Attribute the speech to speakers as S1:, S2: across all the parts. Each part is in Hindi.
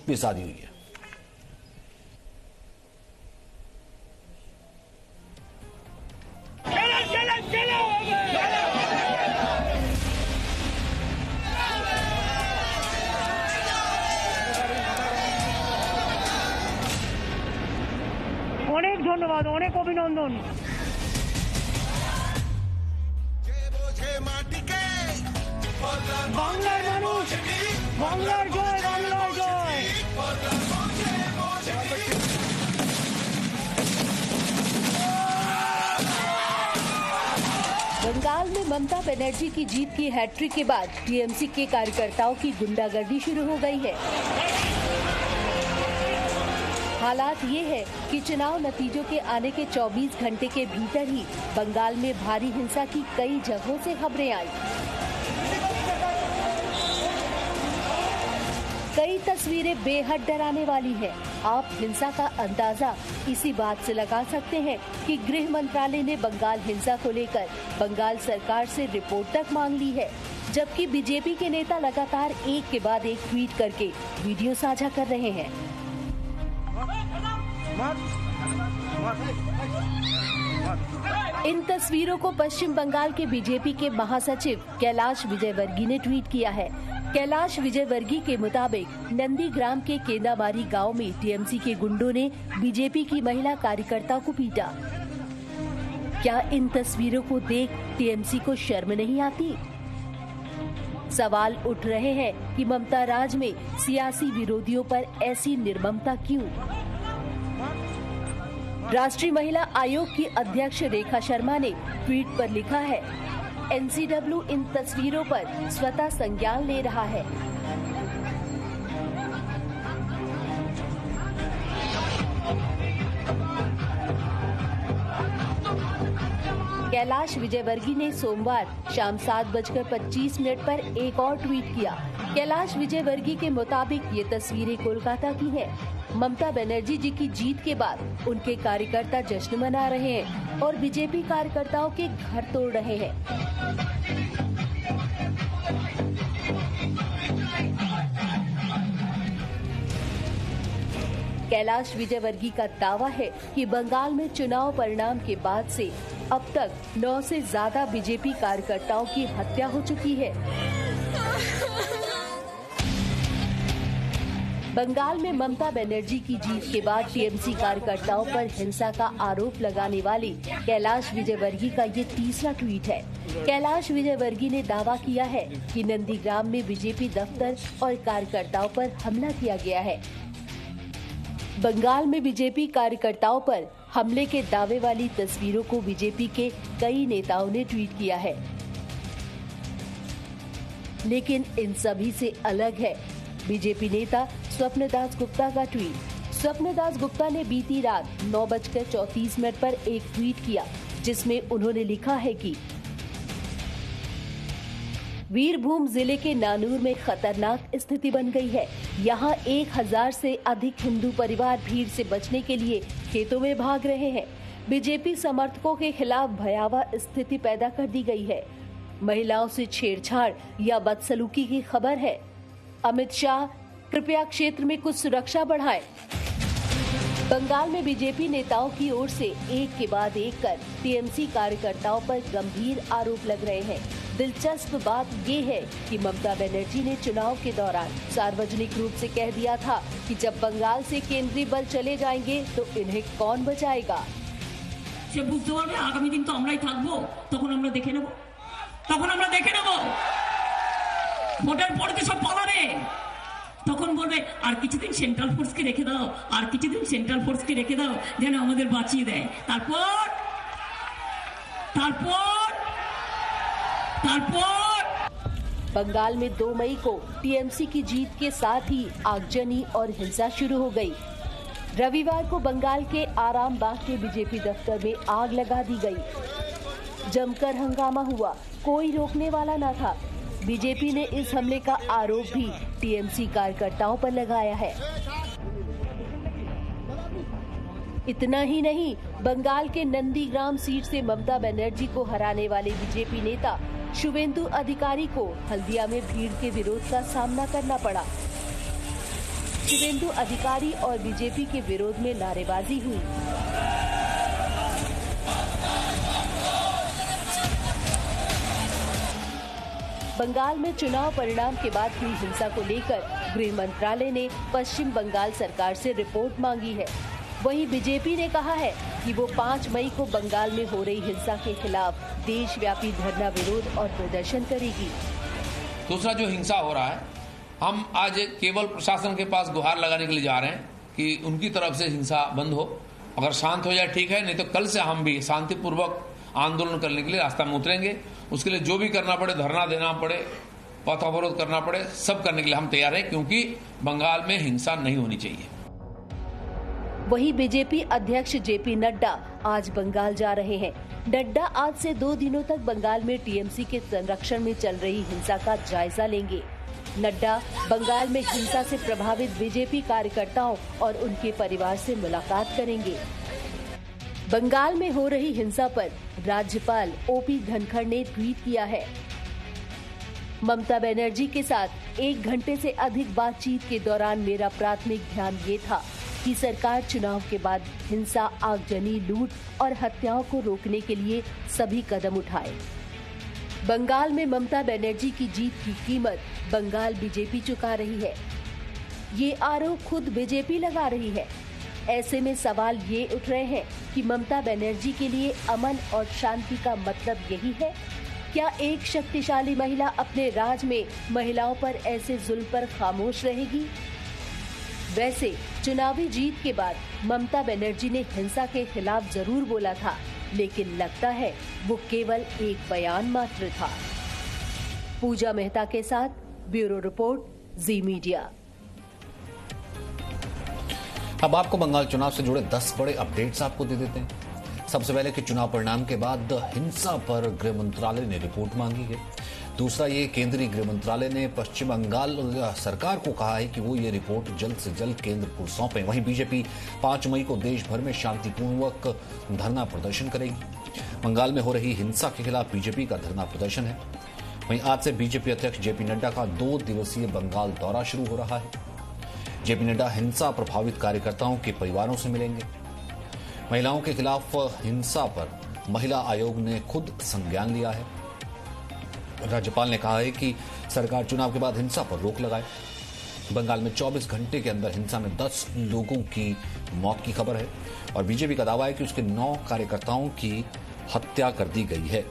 S1: भी शादी हुई है।
S2: অনেক ধন্যবাদ, অনেক অভিনন্দন। বাংলার মানুষ, বাংলার জয়, বাংলার জয়।
S3: बंगाल में ममता बनर्जी की जीत की हैट्रिक के बाद टीएमसी के कार्यकर्ताओं की गुंडागर्दी शुरू हो गई है। हालात ये है कि चुनाव नतीजों के आने के 24 घंटे के भीतर ही बंगाल में भारी हिंसा की कई जगहों से खबरें आई। कई तस्वीरें बेहद डराने वाली हैं। आप हिंसा का अंदाजा इसी बात से लगा सकते हैं कि गृह मंत्रालय ने बंगाल हिंसा को लेकर बंगाल सरकार से रिपोर्ट तक मांग ली है, जबकि बीजेपी के नेता लगातार एक के बाद एक ट्वीट करके वीडियो साझा कर रहे हैं। इन तस्वीरों को पश्चिम बंगाल के बीजेपी के महासचिव कैलाश विजयवर्गीय ने ट्वीट किया है। कैलाश विजयवर्गीय के मुताबिक नंदीग्राम के केंदामारी गांव में टीएमसी के गुंडों ने बीजेपी की महिला कार्यकर्ता को पीटा। क्या इन तस्वीरों को देख टीएमसी को शर्म नहीं आती? सवाल उठ रहे हैं कि ममता राज में सियासी विरोधियों पर ऐसी निर्ममता क्यों? राष्ट्रीय महिला आयोग की अध्यक्ष रेखा शर्मा ने ट्वीट पर लिखा है, एनसीडब्ल्यू इन तस्वीरों पर स्वतः संज्ञान ले रहा है। कैलाश विजयवर्गीय ने सोमवार शाम 7:25 पर एक और ट्वीट किया। कैलाश विजयवर्गीय के मुताबिक ये तस्वीरें कोलकाता की हैं। ममता बनर्जी जी की जीत के बाद उनके कार्यकर्ता जश्न मना रहे हैं और बीजेपी कार्यकर्ताओं के घर तोड़ रहे हैं। कैलाश विजयवर्गीय का दावा है कि बंगाल में चुनाव परिणाम के बाद से अब तक 9 से ज्यादा बीजेपी कार्यकर्ताओं की हत्या हो चुकी है। बंगाल में ममता बनर्जी की जीत के बाद टीएमसी कार्यकर्ताओं पर हिंसा का आरोप लगाने वाले कैलाश विजयवर्गीय का ये तीसरा ट्वीट है। कैलाश विजयवर्गीय ने दावा किया है कि नंदीग्राम में बीजेपी दफ्तर और कार्यकर्ताओं पर हमला किया गया है। बंगाल में बीजेपी कार्यकर्ताओं पर हमले के दावे वाली तस्वीरों को बीजेपी के कई नेताओं ने ट्वीट किया है, लेकिन इन सभी से अलग है बीजेपी नेता स्वप्नदास गुप्ता का ट्वीट। स्वप्नदास गुप्ता ने बीती रात 9:34 पर एक ट्वीट किया, जिसमें उन्होंने लिखा है कि वीरभूम जिले के नानूर में खतरनाक स्थिति बन गई है। यहाँ 1000 से अधिक हिंदू परिवार भीड़ से बचने के लिए खेतों में भाग रहे हैं। बीजेपी समर्थकों के खिलाफ भयावह स्थिति पैदा कर दी गई है। महिलाओं से छेड़छाड़ या बदसलूकी की खबर है। अमित शाह, कृपया क्षेत्र में कुछ सुरक्षा बढ़ाएं। बंगाल में बीजेपी नेताओं की ओर से एक के बाद एक कर टीएमसी कार्यकर्ताओं पर गंभीर आरोप लग रहे हैं। दिलचस्प बात ये है कि ममता बनर्जी ने चुनाव के दौरान सार्वजनिक रूप से कह दिया था कि जब बंगाल से केंद्रीय बल चले जाएंगे तो इन्हें कौन बचाएगा।
S4: সে বুঝতে পারবে আগামী দিন তো আমরাই থাকবো, তখন আমরা দেখে নেব, ভোটের পরে তো সব পালাবে, তখন বলবে আর কিছুদিন সেন্ট্রাল ফোর্সকে রেখে দাও, আর কিছুদিন সেন্ট্রাল ফোর্সকে রেখে দাও যেন আমাদের বাঁচিয়ে দেয়। তারপর
S3: बंगाल में 2 मई को टीएमसी की जीत के साथ ही आगजनी और हिंसा शुरू हो गई। रविवार को बंगाल के आराम बाग के बीजेपी दफ्तर में आग लगा दी गई। जमकर हंगामा हुआ, कोई रोकने वाला न था। बीजेपी ने इस हमले का आरोप भी टीएमसी कार्यकर्ताओं पर लगाया है। इतना ही नहीं, बंगाल के नंदीग्राम सीट से ममता बनर्जी को हराने वाले बीजेपी नेता शुवेंदु अधिकारी को हल्दिया में भीड़ के विरोध का सामना करना पड़ा। शिवेंदु अधिकारी और बीजेपी के विरोध में नारेबाजी हुई। बंगाल में चुनाव परिणाम के बाद हुई हिंसा को लेकर गृह मंत्रालय ने पश्चिम बंगाल सरकार से रिपोर्ट मांगी है। वहीं बीजेपी ने कहा है कि वो 5 मई को बंगाल में हो रही हिंसा के खिलाफ देशव्यापी धरना विरोध और प्रदर्शन करेगी।
S1: दूसरा जो हिंसा हो रहा है, हम आज केवल प्रशासन के पास गुहार लगाने के लिए जा रहे हैं कि उनकी तरफ से हिंसा बंद हो। अगर शांत हो जाए ठीक है, नहीं तो कल से हम भी शांतिपूर्वक आंदोलन करने के लिए रास्ता में उतरेंगे। उसके लिए जो भी करना पड़े, धरना देना पड़े, पथ अवरोध करना पड़े, सब करने के लिए हम तैयार हैं, क्योंकि बंगाल में हिंसा नहीं होनी चाहिए।
S3: वहीं बीजेपी अध्यक्ष जेपी नड्डा आज बंगाल जा रहे हैं। नड्डा आज से 2 दिनों तक बंगाल में टीएमसी के संरक्षण में चल रही हिंसा का जायजा लेंगे। नड्डा बंगाल में हिंसा से प्रभावित बीजेपी कार्यकर्ताओं और उनके परिवार से मुलाकात करेंगे। बंगाल में हो रही हिंसा पर राज्यपाल ओपी धनखड़ ने ट्वीट किया है। ममता बनर्जी के साथ 1 घंटे से अधिक बातचीत के दौरान मेरा प्राथमिक ध्यान ये था कि सरकार चुनाव के बाद हिंसा, आगजनी, लूट और हत्याओं को रोकने के लिए सभी कदम उठाए। बंगाल में ममता बनर्जी की जीत की कीमत बंगाल बीजेपी चुका रही है। ये आरोप खुद बीजेपी लगा रही है। ऐसे में सवाल ये उठ रहे हैं कि ममता बनर्जी के लिए अमन और शांति का मतलब यही है? क्या एक शक्तिशाली महिला अपने राज में महिलाओं पर ऐसे जुल्म पर खामोश रहेगी? वैसे चुनावी जीत के बाद ममता बनर्जी ने हिंसा के खिलाफ जरूर बोला था, लेकिन लगता है वो केवल एक बयान मात्र था। पूजा मेहता के साथ ब्यूरो रिपोर्ट, जी मीडिया।
S5: अब आपको बंगाल चुनाव से जुड़े 10 बड़े अपडेट्स आपको दे देते हैं। सबसे पहले कि चुनाव परिणाम के बाद हिंसा पर गृह मंत्रालय ने रिपोर्ट मांगी है। दूसरा ये, केंद्रीय गृह मंत्रालय ने पश्चिम बंगाल सरकार को कहा है कि वो ये रिपोर्ट जल्द से जल्द केंद्र को सौंपे। वहीं बीजेपी 5 मई को देश भर में शांतिपूर्वक धरना प्रदर्शन करेगी। बंगाल में हो रही हिंसा के खिलाफ बीजेपी का धरना प्रदर्शन है। वहीं आज से बीजेपी अध्यक्ष जेपी नड्डा का 2 दिवसीय बंगाल दौरा शुरू हो रहा है। जेपी नड्डा हिंसा प्रभावित कार्यकर्ताओं के परिवारों से मिलेंगे। महिलाओं के खिलाफ हिंसा पर महिला आयोग ने खुद संज्ञान लिया है। राज्यपाल ने कहा है कि सरकार चुनाव के बाद हिंसा पर रोक लगाए। बंगाल में 24 घंटे के अंदर हिंसा में 10 लोगों की मौत की खबर है और बीजेपी का दावा है कि उसके 9 कार्यकर्ताओं की हत्या कर दी गई है।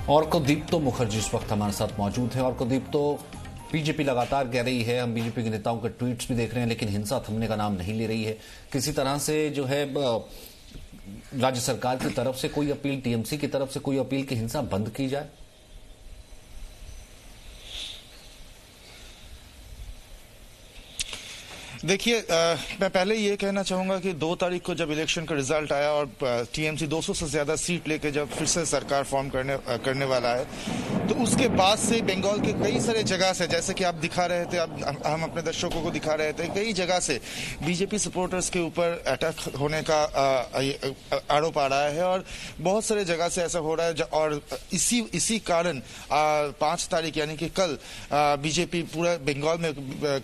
S5: और कुलदीप्तो मुखर्जी इस वक्त हमारे साथ मौजूद है। और कुलदीप्तो, बीजेपी लगातार कह रही है, हम बीजेपी के नेताओं के ट्वीट्स भी देख रहे हैं, लेकिन हिंसा थमने का नाम नहीं ले रही है। किसी तरह से जो है राज्य सरकार की तरफ से कोई अपील, टीएमसी की तरफ से कोई अपील कि हिंसा बंद की जाए?
S6: देखिए, मैं पहले ये कहना चाहूंगा कि 2 तारीख को जब इलेक्शन का रिजल्ट आया और टीएमसी 200 से ज्यादा सीट लेके जब फिर से सरकार फॉर्म करने वाला है, तो उसके बाद से बंगाल के कई सारे जगह से, जैसे कि आप दिखा रहे थे, अब हम अपने दर्शकों को दिखा रहे थे, कई जगह से बीजेपी सपोर्टर्स के ऊपर अटैक होने का आरोप आ रहा है और बहुत सारे जगह से ऐसा हो रहा है। और इसी कारण 5 तारीख यानी कि कल बीजेपी पूरा बंगाल में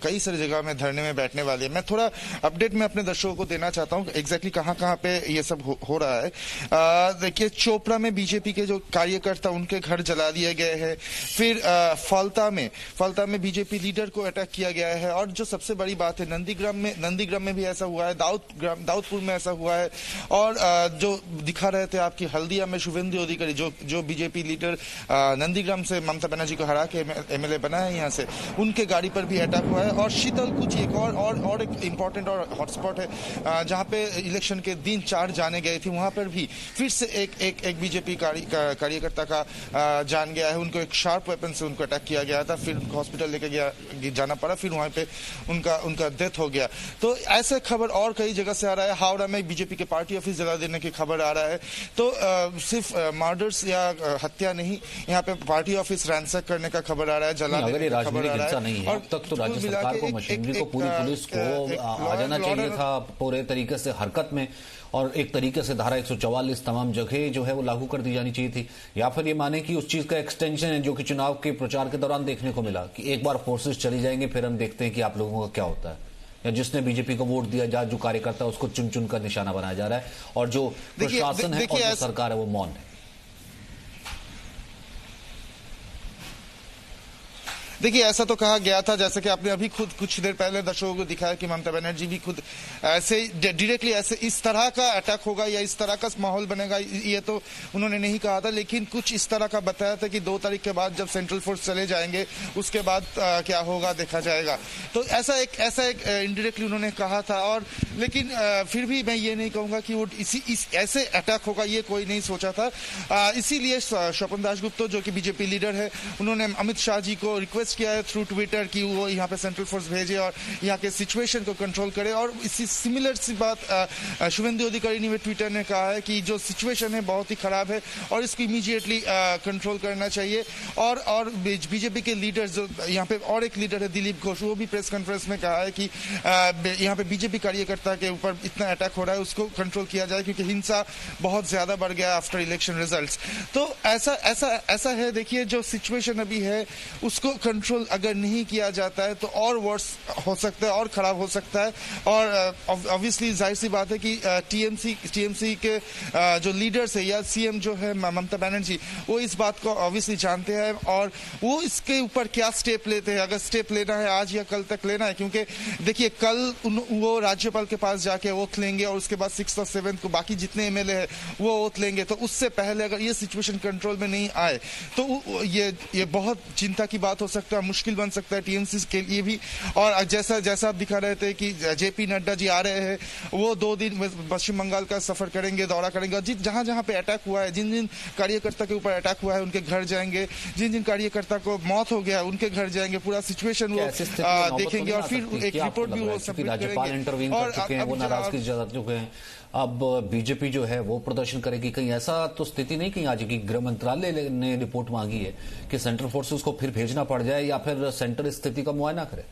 S6: कई सारी जगह में धरने में बैठने वाली है। मैं थोड़ा अपडेट में अपने दर्शकों को देना चाहता हूं एग्जैक्टली कहां पे ये सब हो रहा है। देखिए, चोपड़ा में बीजेपी के जो कार्यकर्ता, उनके घर जला दिए गए हैं। फिर फलता में बीजेपी लीडर को अटैक किया गया है। और जो सबसे बड़ी बात है, नंदीग्राम में भी ऐसा हुआ है, दाऊदपुर में ऐसा हुआ है। और जो दिखा रहे थे आपकी हल्दिया में शिवेंदु अधिकारी, जो बीजेपी लीडर नंदीग्राम से ममता बनर्जी को हरा के एमएलए बना है यहाँ से, उनके गाड़ी पर भी अटैक हुआ है। और शीतलकुची एक और एक इम्पोर्टेंट और हॉटस्पॉट है जहां पे इलेक्शन के दिन 4 जाने गए थे, वहां पर भी फिर से एक बीजेपी कार्यकर्ता का जान गया है। उनको एक शार्प वेपन से उनको अटैक किया गया था, फिर उनको हॉस्पिटल लेके जाना पड़ा, फिर वहां पे उनका डेथ हो गया। तो ऐसे खबर और कई जगह से आ रहा है। हावड़ा में बीजेपी के पार्टी ऑफिस जला देने की खबर आ रहा है। तो सिर्फ मर्डर्स या हत्या नहीं, यहाँ पे पार्टी ऑफिस रैंसैक करने का खबर आ रहा है, जला देने का खबर आ रहा है।
S5: और तक तो राज्य सरकार को, मशीनरी को, पूरी पुलिस को आ जाना चाहिए था पूरे तरीके से हरकत में, और एक तरीके से धारा 144 तमाम जगह जो है वो लागू कर दी जानी चाहिए थी, या फिर ये माने कि उस चीज का एक्सटेंशन है जो कि चुनाव के प्रचार के दौरान देखने को मिला कि एक बार फोर्सेस चली जाएंगे फिर हम देखते हैं कि आप लोगों का क्या होता है, या जिसने बीजेपी को वोट दिया जो कार्यकर्ता उसको चुन चुन कर निशाना बनाया जा रहा है और जो प्रशासन है और जो सरकार है वो मौन है।
S6: देखिए, ऐसा तो कहा गया था, जैसे कि आपने अभी खुद कुछ देर पहले दर्शकों को दिखाया कि ममता बनर्जी भी खुद ऐसे डायरेक्टली ऐसे इस तरह का अटैक होगा या इस तरह का माहौल बनेगा ये तो उन्होंने नहीं कहा था, लेकिन कुछ इस तरह का बताया था कि 2 तारीख के बाद जब सेंट्रल फोर्स चले जाएंगे उसके बाद क्या होगा देखा जाएगा। तो ऐसा एक इनडायरेक्टली उन्होंने कहा था। और लेकिन फिर भी मैं ये नहीं कहूंगा कि वो ऐसे अटैक होगा ये कोई नहीं सोचा था। इसीलिए स्वपन दासगुप्ता जो कि बीजेपी लीडर है, उन्होंने अमित शाह जी को रिक्वेस्ट किया है थ्रू ट्विटर कि वो यहाँ पे सेंट्रल फोर्स भेजे और यहाँ के सिचुएशन को कंट्रोल करे। और इसी सिमिलर सी बात शुभेंदु अधिकारी ने ट्विटर ने कहा है कि जो सिचुएशन है बहुत ही खराब है और इसको इमीडिएटली कंट्रोल करना चाहिए। और बीजेपी के लीडर जो यहाँ पे और एक लीडर है दिलीप घोष, वो भी प्रेस कॉन्फ्रेंस में कहा है कि यहाँ पे बीजेपी कार्यकर्ता के ऊपर इतना अटैक हो रहा है उसको कंट्रोल किया जाए क्योंकि हिंसा बहुत ज्यादा बढ़ गया आफ्टर इलेक्शन रिजल्ट्स। तो ऐसा है। देखिए, जो सिचुएशन अभी है उसको कंट्रोल अगर नहीं किया जाता है तो और वर्स हो सकता है और खराब हो सकता है। और ऑब्वियसली जाहिर सी बात है कि टीएमसी के जो लीडर्स है या सीएम जो है ममता बनर्जी, वो इस बात को ऑब्वियसली जानते हैं और वो इसके ऊपर क्या स्टेप लेते हैं, अगर स्टेप लेना है आज या कल तक लेना है। क्योंकि देखिए, कल वो राज्यपाल के पास जाके ओथ लेंगे और उसके बाद 6 और 7 को बाकी जितने एमएलए है वो ओथ लेंगे। तो उससे पहले अगर ये सिचुएशन कंट्रोल में नहीं आए तो ये बहुत चिंता की बात हो सकता है, मुश्किल बन सकता है टीएमसी के लिए भी। और जैसा आप दिखा रहे थे कि जेपी नड्डा जी आ रहे हैं, वो 2 दिन पश्चिम बंगाल का सफर करेंगे, दौरा करेंगे और जहां पे अटैक हुआ है, जिन कार्यकर्ता के ऊपर अटैक हुआ है उनके घर जाएंगे, जिन कार्यकर्ता को मौत हो गया उनके घर जाएंगे, पूरा सिचुएशन वो देखेंगे और फिर एक रिपोर्ट भी वो सबमिट करेंगे और
S5: वो नाराजगी जता चुके हैं। अब बीजेपी जो है वो प्रदर्शन करेगी। कहीं ऐसा तो स्थिति नहीं कहीं आज की गृह मंत्रालय ने रिपोर्ट मांगी है कि सेंट्रल फोर्सेस को फिर भेजना पड़ जाए या फिर सेंटर स्थिति का मुआयना करे?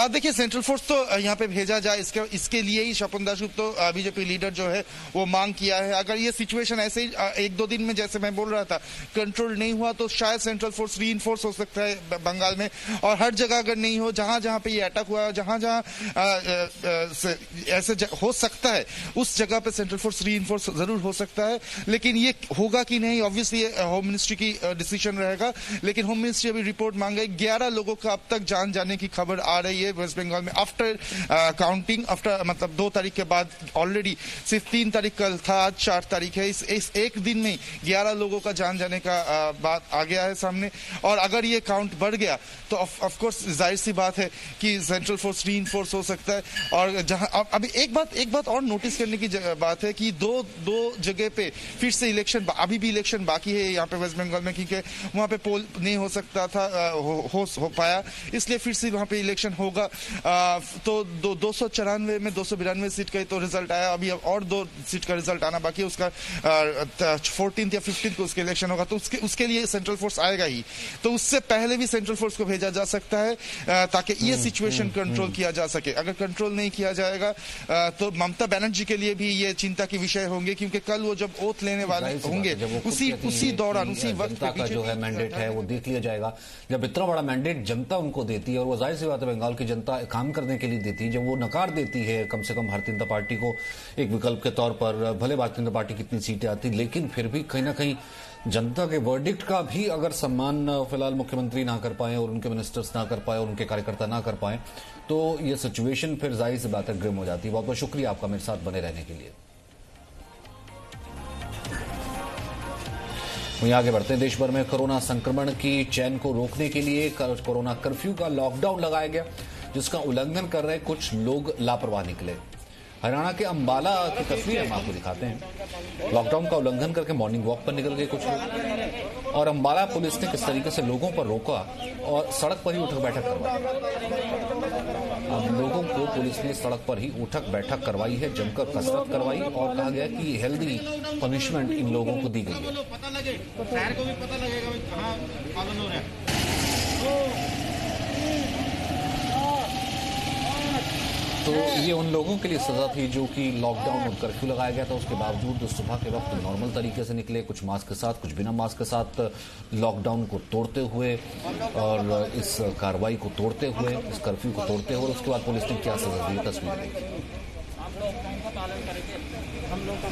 S6: देखिए, सेंट्रल फोर्स तो यहाँ पे भेजा जाए, इसके लिए ही स्वपन दासगुप्ता बीजेपी लीडर जो है वो मांग किया है। अगर ये सिचुएशन ऐसे ही 1-2 दिन में जैसे मैं बोल रहा था कंट्रोल नहीं हुआ तो शायद सेंट्रल फोर्स रीइंफोर्स हो सकता है बंगाल में। और हर जगह अगर नहीं हो, जहां पे ये अटैक हुआ है, जहां ऐसे हो सकता है उस जगह पे सेंट्रल फोर्स रीइंफोर्स जरूर हो सकता है। लेकिन ये होगा कि नहीं ऑब्वियसली होम मिनिस्ट्री की डिसीजन रहेगा। लेकिन होम मिनिस्ट्री अभी रिपोर्ट मांग रही, 11 लोगों का अब तक जान जाने की खबर आ रही है वेस्ट बंगाल में आफ्टर काउंटिंग, आफ्टर मतलब 2 तारीख के बाद। ऑलरेडी सिर्फ 3 तारीख कल था, आज 4 तारीख है। इस एक दिन में 11 लोगों का जान जाने का बात आ गया है सामने। और अगर ये काउंट बढ़ गया तो ऑफ कोर्स जाहिर सी बात है कि सेंट्रल फोर्स रीइंफोर्स हो सकता है। और जहां अभी एक बात और नोटिस करने की बात है कि दो जगह पे फिर से इलेक्शन, अभी भी इलेक्शन बाकी है यहाँ पे वेस्ट बंगाल में, क्योंकि वहां पे पोल नहीं हो सकता था, हो पाया, इसलिए फिर से वहां पे इलेक्शन होगा। तो 294 में 292 सीट का तो रिजल्ट आया, अभी और 2 सीट का रिजल्ट आना बाकी है। उसका 14 या 15 को उसके इलेक्शन होगा, तो उसके लिए सेंट्रल फोर्स आएगा ही। तो उससे पहले भी सेंट्रल फोर्स को भेजा जा सकता है ताकि ये सिचुएशन कंट्रोल किया जा सके। अगर कंट्रोल नहीं किया जाएगा तो ममता बनर्जी के लिए भी ये चिंता की विषय होंगे, क्योंकि कल वो जब ओथ लेने वाले होंगे उसी दौरान उसी वक्त
S5: का जो है मैंडेट है वो देख लिया जाएगा। जब इतना बड़ा मैंडेट जनता उनको देती है और वो जाहिर सी बात है बंगाल की जनता काम करने के लिए देती है, जब वो नकार देती है कम से कम भारतीय जनता पार्टी को एक विकल्प के तौर पर, भले भारतीय जनता पार्टी कितनी सीटें आती लेकिन फिर भी कहीं ना कहीं जनता के वर्डिक्ट का भी अगर सम्मान फिलहाल मुख्यमंत्री ना कर पाए और उनके मिनिस्टर्स ना कर पाए और उनके कार्यकर्ता ना कर पाए तो ये सिचुएशन फिर जाहिर सी बात है ग्रिम हो जाती है। बहुत बहुत शुक्रिया आपका मेरे साथ बने रहने के लिए। वहीं आगे बढ़ते हैं, देश भर में कोरोना संक्रमण की चैन को रोकने के लिए कोरोना कर्फ्यू का लॉकडाउन लगाया गया, जिसका उल्लंघन कर रहे कुछ लोग लापरवाह निकले। हरियाणा के अंबाला की तस्वीर हम आपको दिखाते हैं। लॉकडाउन का उल्लंघन करके मॉर्निंग वॉक पर निकल गए कुछ लोग और अंबाला पुलिस ने किस तरीके से लोगों पर रोका और सड़क पर ही उठक बैठक करवाई। अब लोगों को पुलिस ने सड़क पर ही उठक बैठक करवाई है, जमकर कसरत करवाई और कहा गया कि हेल्दी पनिशमेंट इन लोगों को दी गई है। तो ये उन लोगों के लिए सजा थी जो कि लॉकडाउन और कर्फ्यू लगाया गया था, उसके बावजूद सुबह के वक्त नॉर्मल तरीके से निकले, कुछ मास्क के साथ, कुछ बिना मास्क के साथ, लॉकडाउन को तोड़ते हुए और इस कार्रवाई को तोड़ते हुए, इस कर्फ्यू को तोड़ते हुए। उसके बाद पुलिस ने क्या सजा दी, तस्वीर देखिए।
S2: हम लोग का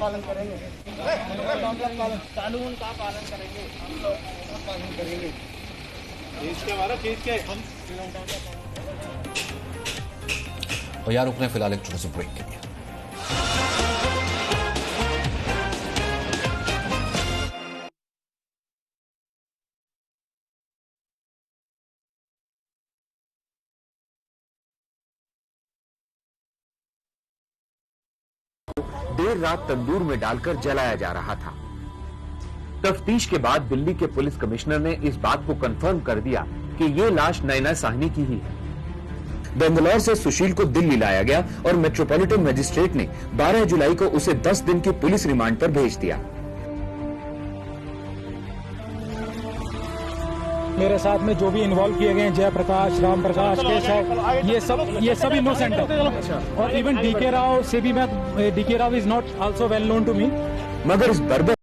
S2: पालन करेंगे, कानून का पालन करेंगे, हम लोग का पालन करेंगे।
S5: और यार रुकने फिलहाल एक छोटे से ब्रेक के लिए।
S7: देर रात तंदूर में डालकर जलाया जा रहा था। तफ्तीश के बाद दिल्ली के पुलिस कमिश्नर ने इस बात को कंफर्म कर दिया कि ये लाश नैना साहनी की ही है। बेंगलौर से सुशील को दिल्ली लाया गया और मेट्रोपॉलिटन मजिस्ट्रेट ने 12 जुलाई को उसे 10 दिन की पुलिस रिमांड पर भेज दिया।
S8: मेरे साथ में जो भी इन्वॉल्व किए गए हैं, जयप्रकाश, राम प्रकाश, केशव, ये सब इनोसेंट है। और इवन डीके राव से भी मैं, DK Rao is not also well known to me.
S7: मगर इस बर्बर